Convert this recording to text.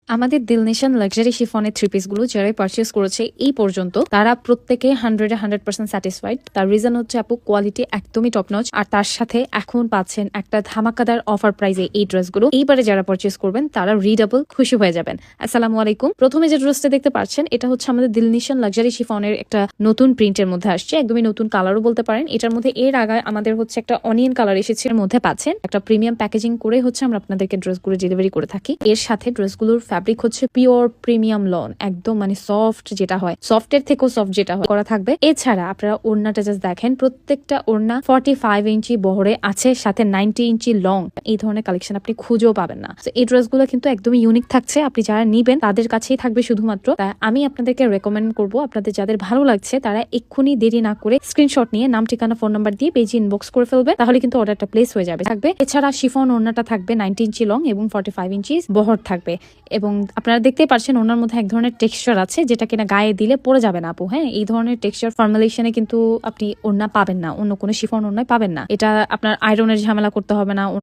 আমাদের দিলনিশান লাক্সারি শিফনের three piece গুলো যারাই পারচেস করেছে এই পর্যন্ত তারা প্রত্যেকে 100% স্যাটিসফাইড। তার রিজন হচ্ছে আপু কোয়ালিটি একদমই টপ নচ, আর তার সাথে এখন পাচ্ছেন একটা ধামাকাদার অফার প্রাইজে এই ড্রেসগুলো। এইবারে যারা পারচেস করবেন তারা রিডাবল খুশি হয়ে যাবেন। আসসালামু আলাইকুম। প্রথমে যে ড্রেসটা দেখতে পাচ্ছেন এটা হচ্ছে আমাদের দিলনিশান লাক্সারি শিফনের একটা নতুন প্রিন্টের মধ্যে আসছে, একদমই নতুন কালারও বলতে পারেন। এটার মধ্যে এর আগে আমাদের হচ্ছে একটা অনিয়ন কালার এসেছে, এর মধ্যে পাচ্ছেন একটা প্রিমিয়াম প্যাকেজিং করে হচ্ছে আমরা আপনাদেরকে ড্রেসগুলো ডেলিভারি করে থাকি। এর সাথে ড্রেসগুলোর ফ্যাব্রিক হচ্ছে পিওর প্রিমিয়াম লন, একদম মানে সফট যেটা হয়, সফটের থেকেও সফট যেটা হয় করা থাকবে। এছাড়া আপনারা ওড়নাটা জাস্ট দেখেন, প্রত্যেকটা ওড়না 45 ইঞ্চি বহরে আছে, সাথে 90 ইঞ্চি লং। এই ধরনের কালেকশন আপনি খুঁজেও পাবেন না। তো এই ড্রেসগুলো কিন্তু একদমই ইউনিক থাকছে, আপনি যারা নিবেন তাদের কাছেই থাকবে শুধুমাত্র। তাই আমি আপনাদেরকে রেকমেন্ড করবো, আপনাদের যাদের ভালো লাগছে তারা এক্ষুনি দেরি না করে স্ক্রিনশট নিয়ে নাম, ঠিকানা, ফোন নাম্বার দিয়ে পেজে ইনবক্স করে ফেলবে, তাহলে কিন্তু অর্ডারটা প্লেস হয়ে যাবে। থাকবে এছাড়া শিফন ওড়নাটা থাকবে 90 ইঞ্চি লং এবং 45 ইঞ্চি বহর থাকবে। এবং আপনারা দেখতেই পাচ্ছেন ওনার মধ্যে এক ধরনের টেক্সচার আছে যেটা কিনা গায়ে দিলে পড়ে যাবে না আপু। হ্যাঁ, এই ধরনের টেক্সচার ফর্মুলেশনে কিন্তু আপনি ওড়না পাবেন না, অন্য কোনো শিফন ওড়নায় পাবেন না। এটা আপনার আয়রনের ঝামেলা করতে হবে না,